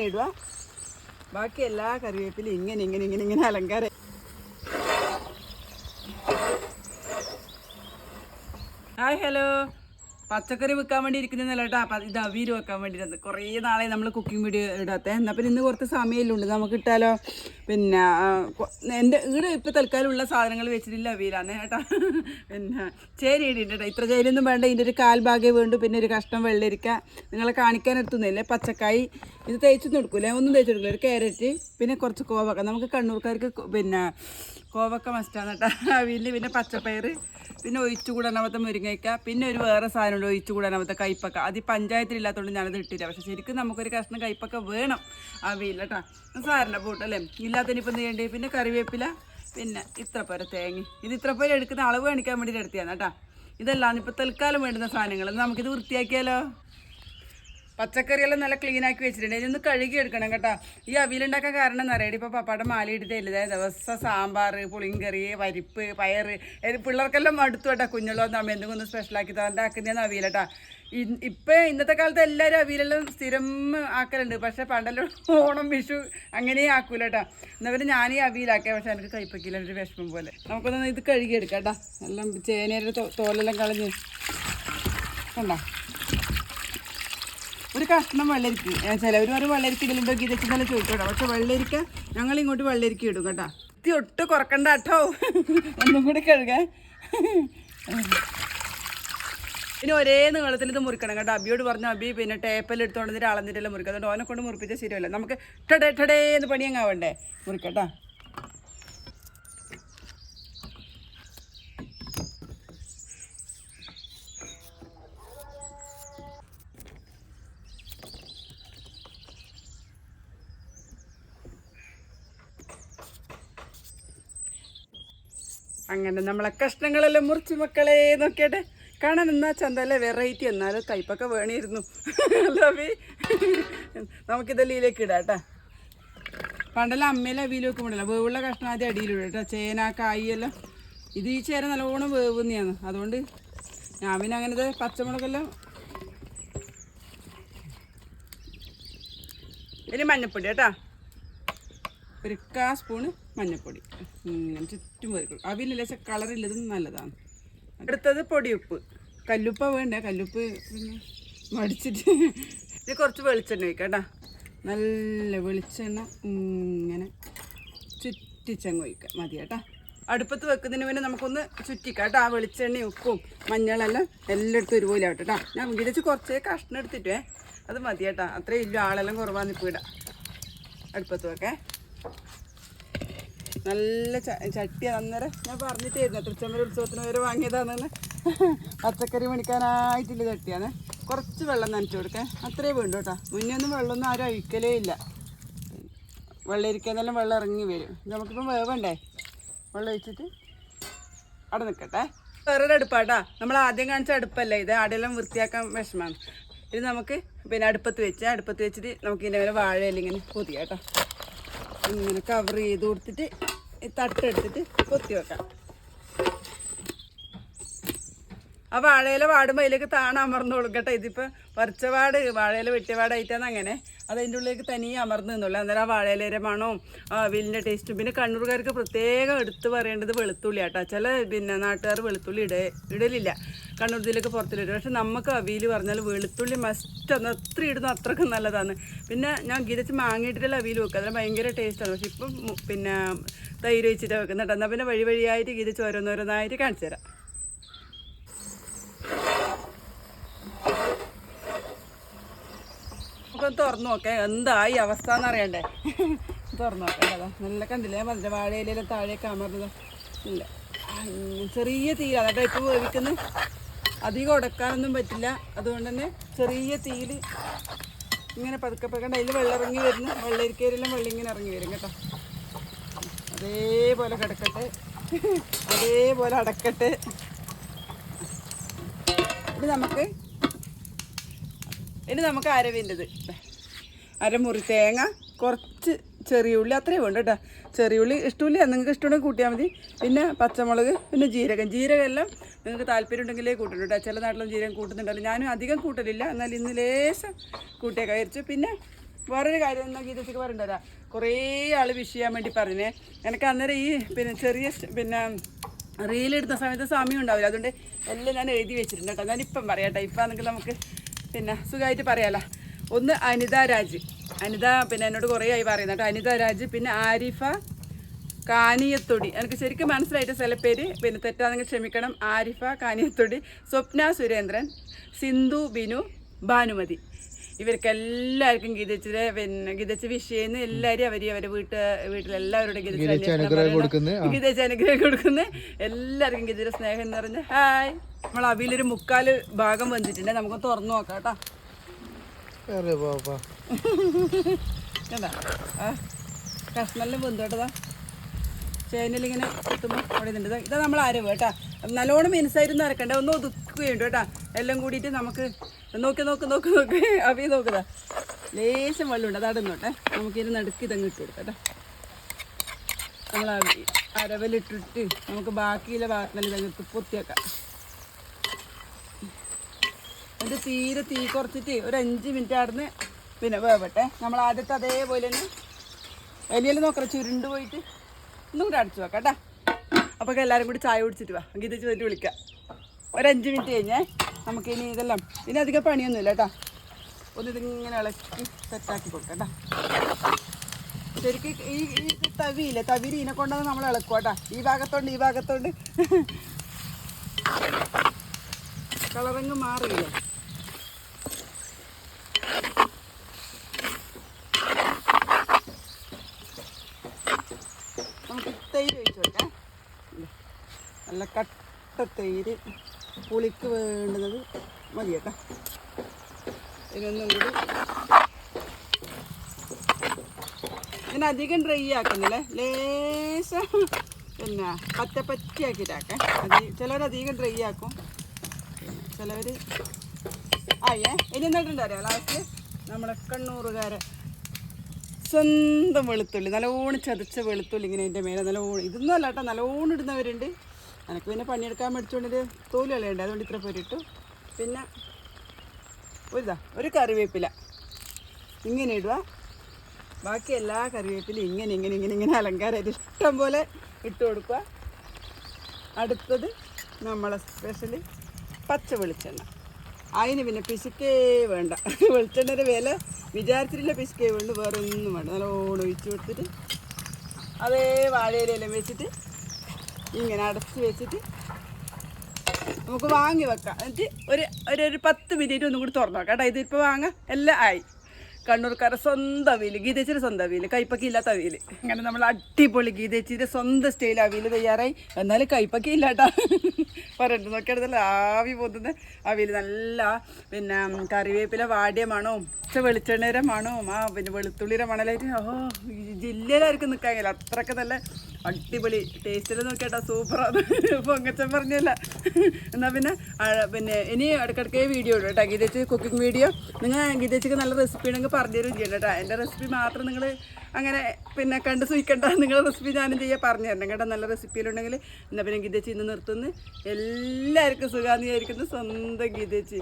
ഇടുക. ബാക്കി എല്ലാ കറിവേപ്പിലും ഇങ്ങനെ അലങ്കാരം. ഹായ് ഹലോ, പച്ചക്കറി വെക്കാൻ വേണ്ടി ഇരിക്കുന്നതല്ല കേട്ടോ. ഇത് അവിയൽ വെക്കാൻ വേണ്ടിയിട്ട് കുറേ നാളെ നമ്മൾ കുക്കിംഗ് വീഡിയോ ഇടാത്തേ. എന്നാൽ പിന്നെ ഇന്ന് കുറച്ച് സമയമില്ലുണ്ട്, നമുക്ക് ഇട്ടാലോ. പിന്നെ എൻ്റെ ഇവിടെ ഇപ്പോൾ തൽക്കാലമുള്ള സാധനങ്ങൾ വെച്ചിട്ടില്ല അവിയലാണ് കേട്ടോ. പിന്നെ ചേരി ഇടിയിട്ട് കേട്ടോ. ഇത്ര ചേരിയൊന്നും വേണ്ട, ഇതിൻ്റെ ഒരു കാൽഭാഗേ വേണ്ടു. പിന്നെ ഒരു കഷ്ണം വെള്ളരിക്ക, നിങ്ങളെ കാണിക്കാൻ എടുത്തുന്നില്ലേ, പച്ചക്കായി. ഇത് തേച്ചൊന്നും എടുക്കില്ല, ഒന്നും തേച്ചെടുക്കില്ല. ഒരു ക്യാരറ്റ്, പിന്നെ കുറച്ച് കോവക്ക. നമുക്ക് കണ്ണൂർക്കാർക്ക് പിന്നെ കോവക്ക മസ്റ്റാണ് കേട്ടോ അവിയലിന്. പിന്നെ പച്ചപ്പയർ, പിന്നെ ഒഴിച്ചു കൂടാനാമത്തെ മുരിങ്ങയ്ക്ക, പിന്നെ ഒരു വേറെ സാധനമുണ്ട് ഒഴിച്ചു കൂടാനാമത്തെ കൈപ്പക്ക. അത് ഈ പഞ്ചായത്തിലില്ലാത്തതുകൊണ്ട് ഞാനത് ഇട്ടില്ല. പക്ഷെ ശരിക്കും നമുക്കൊരു കഷ്ണം കൈപ്പക്ക വേണം അവിയൽ കേട്ടോ. സാറിൻ്റെ പൂട്ടല്ലേ ഇല്ലാത്തതിനിപ്പം എന്ത് ചെയ്യേണ്ടി. പിന്നെ കറിവേപ്പില, പിന്നെ ഇത്രപ്പേര തേങ്ങ. ഇത് ഇത്രപ്പേര എടുക്കുന്ന അളവ് കാണിക്കാൻ വേണ്ടിയിട്ട് എടുത്തിയാണ് കേട്ടോ. ഇതെല്ലാം ഇപ്പോൾ തൽക്കാലം വേണ്ടുന്ന സാധനങ്ങൾ. നമുക്കിത് വൃത്തിയാക്കിയാലോ. പച്ചക്കറിയെല്ലാം നല്ല ക്ലീനാക്കി വെച്ചിട്ടുണ്ട്. ഇതൊന്ന് കഴുകി എടുക്കണം കേട്ടോ. ഈ അവിയലുണ്ടാക്കാൻ കാരണം എന്നറിയാം, ഇപ്പോൾ പപ്പാടെ മാലയിട്ടിട്ടില്ല ദിവസം സാമ്പാർ, പുളിങ്കറി, പരിപ്പ്, പയർ. പിള്ളേർക്കെല്ലാം മടുത്തു കേട്ടോ. കുഞ്ഞുള്ളവന്ന് അമ്മ എന്തെങ്കിലും ഒന്ന് സ്പെഷ്യലാക്കി തണ്ടാക്കുന്നതെന്ന് അവിയൽ കേട്ടോ. ഇപ്പം ഇന്നത്തെ കാലത്ത് എല്ലാവരും അവിയലെല്ലാം സ്ഥിരം ആക്കലുണ്ട്. പക്ഷേ പണ്ടെല്ലാം ഓണം വിഷു അങ്ങനെ ആക്കൂല കേട്ടോ. എന്നാൽ പിന്നെ ഞാൻ ഈ അവിയലാക്കിയ, പക്ഷേ എനിക്ക് കൈപ്പക്കില്ല, ഒരു വിഷമം പോലെ. നമുക്കൊന്ന് ഇത് കഴുകി എടുക്കാം കേട്ടോ. എല്ലാം ചേനയുടെ തോലെല്ലാം കളഞ്ഞ് കണ്ടോ. ഒരു കഷ്ണം വെള്ളരിക്ക, ചിലവർ പറയും വെള്ളരിക്ക ഇടലുണ്ടോ ഗീതച്ച് നല്ല ചോദിക്കട്ടോ. പക്ഷെ വെള്ളരിക്ക ഞങ്ങളിങ്ങോട്ട് വെള്ളരിക്ക ഇടും കേട്ടോ. ഇത് ഒട്ട് കുറക്കണ്ട കേട്ടോ. ഒന്നും കൂടി കഴുകാൻ. പിന്നെ ഒരേ നീളത്തിൽ ഇത് മുറിക്കണം കേട്ടോ. അബിയോട് പറഞ്ഞു, അബി പിന്നെ ടേപ്പെല്ലാം എടുത്തോണ്ട് അളന്നിട്ടെല്ലാം മുറിക്കുക. അതുകൊണ്ട് ഓനെ കൊണ്ട് മുറിപ്പിച്ചാൽ ശരിയല്ല. നമുക്ക് ടടേന്ന് പണിയങ്ങാവണ്ടേ, മുറിക്കട്ടോ. അങ്ങനെ നമ്മളെ കഷ്ണങ്ങളെല്ലാം മുറിച്ച് മക്കളെ നോക്കിയാട്ടെ. കാണാൻ എന്നാ ചന്തല്ലേ, വെറൈറ്റി. എന്നാലും കയ്പൊക്കെ വേണിയിരുന്നു അല്ലേ. നമുക്കിതെല്ലാം ഇടാം കേട്ടോ. പണ്ടെല്ലാം അമ്മയിലെ അവിയിൽ വെക്കുമ്പോഴല്ലോ വേവുള്ള കഷ്ണം ആദ്യം അടിയിലിടും കേട്ടോ. ചേന, കായെല്ലാം. ഇത് ഈ ചേന നല്ലോണം വേവുന്നതാണ്. അതുകൊണ്ട് ഞാൻ പിന്നെ അങ്ങനത്തെ പച്ചമുളകെല്ലാം. ഇനി മഞ്ഞപ്പൊടി കേട്ടോ, ഒരു 1/4 സ്പൂണ് മഞ്ഞൾപ്പൊടി. ഇങ്ങനെ ചുറ്റും വരും. അവിയലില്ല കളറില്ലതും നല്ലതാണ്. അടുത്തത് പൊടിയുപ്പ്. കല്ലുപ്പ വേണ്ടേ, കല്ലുപ്പ് പിന്നെ മടിച്ചിട്ട്. ഇത് കുറച്ച് വെളിച്ചെണ്ണ ഒഴിക്കാം കേട്ടോ. നല്ല വെളിച്ചെണ്ണ ഇങ്ങനെ ചുറ്റിച്ചങ്ങ് ഒഴിക്കാം, മതി കേട്ടോ. അടുപ്പത്ത് വെക്കുന്നതിന് വേണ്ടി നമുക്കൊന്ന് ചുറ്റിക്കാം കേട്ടോ. ആ വെളിച്ചെണ്ണയും ഉപ്പും മഞ്ഞളെല്ലാം എല്ലായിടത്തും ഒരുപോലെ ആവട്ടെ കേട്ടോ. ഞാൻ വിചാരിച്ച് കുറച്ചേ കഷ്ണം എടുത്തിട്ടേ, അത് മതി കേട്ടോ. അത്രയും ഇല്ല, ആളെല്ലാം കുറവാന്ന് ഇപ്പോൾ ഇടാം. അടുപ്പത്ത് വെക്കേ. നല്ല ചട്ടി അന്നേരം ഞാൻ പറഞ്ഞിട്ടായിരുന്നു, തൃച്ചമ്പല ഉത്സവത്തിന് വരെ വാങ്ങിയതാണെന്ന്. പച്ചക്കറി മേടിക്കാനായിട്ടില്ല ചട്ടിയാണ്. കുറച്ച് വെള്ളം നനച്ചു കൊടുക്കാൻ, അത്രേ വേണ്ടു കേട്ടോ. മുന്നേ ഒന്നും വെള്ളമൊന്നും ആരും അഴിക്കലേ ഇല്ല. വെള്ളരിക്കാന്നെല്ലാം വെള്ളം ഇറങ്ങി വരും. നമുക്കിപ്പം വേവണ്ടേ, വെള്ളം ഒഴിച്ചിട്ട് അവിടെ നിൽക്കട്ടെ. വേറൊരു അടുപ്പാട്ടാ, നമ്മൾ ആദ്യം കാണിച്ച അടുപ്പല്ലേ ഇത്. അവിടെയെല്ലാം വൃത്തിയാക്കാൻ വിഷമമാണ്. ഇത് നമുക്ക് പിന്നെ അടുപ്പത്ത് വെച്ചിട്ട് നമുക്ക് ഇതിൻ്റെ മേലെ വാഴയില ഇങ്ങനെ പൊതിയാം കേട്ടോ. ഇങ്ങനെ കവർ ചെയ്ത് കൊടുത്തിട്ട് തട്ടെടുത്തിട്ട് കൊത്തി വെക്കാം. ആ വാഴയില വാടുമ്പോൾ അതിലേക്ക് അമർന്നോളും കേട്ടോ. ഇതിപ്പോൾ പറിച്ച പാട് വാഴയില വെട്ടിയ പാടായിട്ടാണ് അങ്ങനെ. അത് അതിൻ്റെ ഉള്ളിലേക്ക് തനിയെ അമർന്നു നിന്നുള്ളൂ. അന്നേരം ആ വാഴയിലയുടെ മണവും ആ അവിയലിൻ്റെ ടേസ്റ്റും. പിന്നെ കണ്ണൂർക്കാർക്ക് പ്രത്യേകം എടുത്ത് പറയേണ്ടത് വെളുത്തുള്ളി ആട്ടോ. ചില പിന്നെ നാട്ടുകാർ വെളുത്തുള്ളി ഇടലില്ല, കണ്ണൂർ ജില്ലക്ക് പുറത്തിലിടും. പക്ഷെ നമുക്ക് അവിയൽ പറഞ്ഞാൽ വെളുത്തുള്ളി മസ്റ്റ് ഒന്ന് എത്ര ഇടുന്നു അത്രക്കും നല്ലതാണ്. പിന്നെ ഞാൻ ഗീതച്ച് മാങ്ങിയിട്ടിട്ടുള്ള അവിയൽ വെക്കുക, അതിന് ഭയങ്കര ടേസ്റ്റാണ്. പക്ഷെ ഇപ്പം പിന്നെ തൈര് വെച്ചിട്ട് വെക്കുന്നുണ്ട്. എന്നാൽ പിന്നെ വഴിയായിട്ട് ഗീതച്ച് ഓരോന്നോരോന്നായിട്ട് കാണിച്ചു തരാം. നമുക്കൊന്ന് തുറന്നു നോക്കാം എന്തായി അവസ്ഥ എന്നറിയണ്ടേ. തുറന്നു നോക്കാം. അതാ നല്ല കണ്ടില്ലേ, മധുര വാഴയിലെല്ലാം താഴേക്ക് അമർന്നത് ഇല്ല. ചെറിയ തീയിലാണ് കേട്ടോ ഇപ്പോൾ വേവിക്കുന്നത്. അധികം ഉടക്കാനൊന്നും പറ്റില്ല. അതുകൊണ്ട് തന്നെ ചെറിയ തീയിൽ ഇങ്ങനെ പതുക്കെ പതുക്കണ്ട. അതിൽ വെള്ളം ഇറങ്ങി വരുന്നു. വെള്ളരിക്കയിലെല്ലാം വെള്ളം ഇങ്ങനെ ഇറങ്ങി വരും കേട്ടോ. അതേപോലെ കിടക്കട്ടെ, അതേപോലെ അടക്കട്ടെ. ഇനി നമുക്ക് അരവിൻ്റെത്, അരമുറി തേങ്ങ, കുറച്ച് ചെറിയ ഉള്ളി, അത്രയും വേണ്ട കേട്ടോ. ചെറിയ ഉള്ളി ഇഷ്ടമില്ല, നിങ്ങൾക്ക് ഇഷ്ടമുണ്ടെങ്കിൽ കൂട്ടിയാൽ മതി. പിന്നെ പച്ചമുളക്, പിന്നെ ജീരകം എല്ലാം നിങ്ങൾക്ക് താല്പര്യം ഉണ്ടെങ്കിലേ കൂട്ടുള്ളൂ കേട്ടോ. ചില നാട്ടിലും ജീരകം കൂട്ടുന്നുണ്ടല്ലോ. ഞാനും അധികം കൂട്ടലില്ല, എന്നാൽ ഇന്ന് ലേശം കൂട്ടിയൊക്കെ അരിച്ചു. പിന്നെ വേറൊരു കാര്യം എന്നാൽ ഗീതച്ചക്ക് പറയണ്ടല്ല, കുറേ ആൾ വിഷ് ചെയ്യാൻ വേണ്ടി പറഞ്ഞേ. എനിക്ക് അന്നേരം ഈ പിന്നെ ചെറിയ പിന്നെ റീലെടുത്ത സമയത്ത് സമയം ഉണ്ടാവില്ല, അതുകൊണ്ട് എല്ലാം ഞാൻ എഴുതി വെച്ചിട്ടുണ്ട് കേട്ടോ. ഞാനിപ്പം പറയാം കേട്ടോ. ഇപ്പം ആണെങ്കിൽ നമുക്ക് പിന്നെ സുഖമായിട്ട് പറയാമല്ലോ. ഒന്ന് അനിത രാജ്, അനിത പിന്നെ എന്നോട് കുറേ ആയി പറയുന്നത് കേട്ടോ. അനിത രാജ്, പിന്നെ ആരിഫ കാനിയത്തൊടി, എനിക്ക് ശരിക്കും മനസ്സിലായിട്ട് സ്ഥലപ്പേര്, പിന്നെ തെറ്റാണെങ്കിൽ ക്ഷമിക്കണം. ആരിഫ കാനിയത്തൊടി, സ്വപ്ന സുരേന്ദ്രൻ, സിന്ധു ബിനു, ഭാനുമതി, ഇവർക്കെല്ലാവർക്കും ഗീതച്ചിലെ പിന്നെ ഗീതച്ച് വിഷയെന്ന് എല്ലാവരും അവരുടെ വീട്ടിലെല്ലാവരോടും ഗീതച്ച് അനുഗ്രഹം കൊടുക്കുന്നത്. എല്ലാവർക്കും ഗീതയുടെ സ്നേഹം എന്ന് പറഞ്ഞ് ഹായ്. നമ്മൾ അവിയിലൊരു 3/4 ഭാഗം വന്നിട്ടുണ്ട്, നമുക്ക് തുറന്നു നോക്കാം കേട്ടോ. കഷ്ണെല്ലാം വെന്തോട്ടതാ ചേനലിങ്ങനെ കുത്തുമ്പോൾ അവിടെ ഉണ്ട്. ഇതാ നമ്മൾ അരവ് കേട്ടോ. നല്ലോണം മിനുസായിരുന്നു അരക്കണ്ട, ഒന്ന് ഒതുക്കുകയുണ്ട് കേട്ടോ. എല്ലാം കൂടിയിട്ട് നമുക്ക് നോക്ക് അവി നോക്കുതാ, ലേശം വെള്ളമുണ്ട്, അത് അടന്നോട്ടെ. നമുക്കിത് നടുക്ക് ഇതങ്ങ് ഇട്ട് കൊടുക്കാം കേട്ടോ. നമ്മൾ അരവലിട്ടിട്ട് നമുക്ക് ബാക്കിയിലെ ഭാഗത്തിൽ ഇതങ്ങ് പൊത്തിയേക്കാം. എന്നിട്ട് തീരെ തീ കുറച്ചിട്ട് ഒരു 5 മിനിറ്റ് ആടുന്ന് പിന്നെ വേവട്ടെ. നമ്മൾ ആദ്യത്തെ അതേപോലെ തന്നെ വലിയ നോക്കണം, ചുരുണ്ട് പോയിട്ട് ഒന്നും കൂടെ അടച്ചു വെക്കാം കേട്ടോ. അപ്പോൾ എല്ലാവരും കൂടി ചായ കുടിച്ചിട്ട് വാ, ഗീതിച്ച് വന്നിട്ട് വിളിക്കാം. ഒരു 5 മിനിറ്റ് കഴിഞ്ഞേ നമുക്കിനി ഇതെല്ലാം, ഇനി അധികം പണിയൊന്നുമില്ല കേട്ടോ. ഒന്ന് ഇതിങ്ങനെ ഇളക്കി സെറ്റാക്കി കൊടുക്കാം കേട്ടോ. ശരിക്കും ഈ തവിയില്ലേ, തവിയിൽ ഇതിനെ കൊണ്ടാണ് നമ്മൾ ഇളക്കുക കേട്ടോ. ഈ ഭാഗത്തോണ്ട് കളറങ്ങ് മാറിയില്ലേ. നമുക്ക് തൈര് ഒഴിച്ച് കൊടുക്കാം. നല്ല കട്ട തൈര്, പുളിക്ക് വേണ്ടുന്നത് മതി കേട്ടോ. ഇതിനൊന്നും കൂടി ഇതിനധികം ഡ്രൈ ആക്കുന്നില്ലേ, ലേശം പിന്നെ പച്ചപ്പറ്റിയാക്കിയിട്ടാക്കാം. ചിലവരധികം ഡ്രൈ ആക്കും, ചിലവർ ഇനി എന്നിട്ടുണ്ട് അറിയാം. ലാസ്റ്റിൽ നമ്മളെ കണ്ണൂറുകാരെ സ്വന്തം വെളുത്തുള്ളി, നല്ലോണം ചതച്ച വെളുത്തുള്ളി ഇങ്ങനെ അതിൻ്റെ മേലെ നല്ലോണം, ഇതൊന്നും അല്ല കേട്ടോ, നല്ലോണം ഇടുന്നവരുണ്ട്. എനിക്ക് പിന്നെ പണിയെടുക്കാൻ മേടിച്ചുകൊണ്ടൊരു തോല് കളയുണ്ട്, അതുകൊണ്ട് ഇത്ര പേരിട്ടു. പിന്നെ ഒരു കറിവേപ്പില ഇങ്ങനെ ഇടുക. ബാക്കി എല്ലാ കറിവേപ്പിലും ഇങ്ങനെ അലങ്കാരമായിട്ട് ഇഷ്ടം പോലെ ഇട്ട് കൊടുക്കുക. അടുത്തത് നമ്മളെ സ്പെഷ്യൽ പച്ച വെളിച്ചെണ്ണ. അതിന് പിന്നെ പിശുക്കേ വേണ്ട, വെളിച്ചെണ്ണയുടെ വില വിചാരിച്ചിട്ടില്ല, പിശുക്കേ വേണ്ട, വേറെ ഒന്നും വേണ്ട. നല്ലോണം ഒഴിച്ച് കൊടുത്തിട്ട് അതേ വാഴയിലെല്ലാം വെച്ചിട്ട് ഇങ്ങനെ അടച്ച് വെച്ചിട്ട് നമുക്ക് വാങ്ങി വെക്കാം. എന്നിട്ട് ഒരു 10 മിനിറ്റ് ഒന്നും കൂടി തുറന്നു നോക്കാം കേട്ടോ. ഇതിപ്പോൾ വാങ്ങാം, എല്ലാം ആയി. കണ്ണൂർക്കാരുടെ സ്വന്തം അവിയൽ, ഗീതേച്ചിയുടെ സ്വന്തം അവിയൽ, കൈപ്പക്കി ഇല്ലാത്ത അവിയൽ. അങ്ങനെ നമ്മൾ അടിപൊളി ഗീതേച്ചിയുടെ സ്വന്തം സ്റ്റൈൽ അവിയൽ തയ്യാറായി. എന്നാലും കൈപ്പക്കി ഇല്ല കേട്ടോ, പറയണ്ട നോക്കിയെടുത്തല്ല ആവി പോകുന്നത് അവിയൽ. നല്ല പിന്നെ കറിവേപ്പില വാടിയ മണവും വെളിച്ചെണ്ണയുടെ മണവും പിന്നെ വെളുത്തുള്ളിയുടെ മണലായിട്ട് ജില്ലയിലായിരിക്കും നിൽക്കാൻ കഴിയില്ല, അത്രയ്ക്ക് നല്ല അടിപൊളി ടേസ്റ്റിൽ നോക്കിയാട്ടോ, സൂപ്പറാണ്. പൊങ്ങച്ചൻ പറഞ്ഞല്ല. എന്നാൽ പിന്നെ ഇനി ഇടയ്ക്കിടയ്ക്ക് വീഡിയോ ഇടും കേട്ടോ, ഗീതേച്ചി കുക്കിംഗ് വീഡിയോ. നിങ്ങൾ ഗീതേച്ചിക്ക് നല്ല റെസിപ്പി ഉണ്ടെങ്കിൽ പറഞ്ഞു തരും ചെയ്യണം കേട്ടോ. എൻ്റെ റെസിപ്പി മാത്രം നിങ്ങൾ അങ്ങനെ പിന്നെ കണ്ട് സൂയിക്കണ്ട, നിങ്ങളുടെ റെസിപ്പി ഞാനും ചെയ്യാൻ പറഞ്ഞു തരണം കേട്ടോ. നല്ല റെസിപ്പിയിലുണ്ടെങ്കിൽ എന്നാൽ പിന്നെ ഗീതേച്ചി ഇന്ന് നിർത്തുന്നു. എല്ലാവർക്കും സുഖാന്ന് വിചാരിക്കുന്നു. സ്വന്തം ഗീതേച്ചി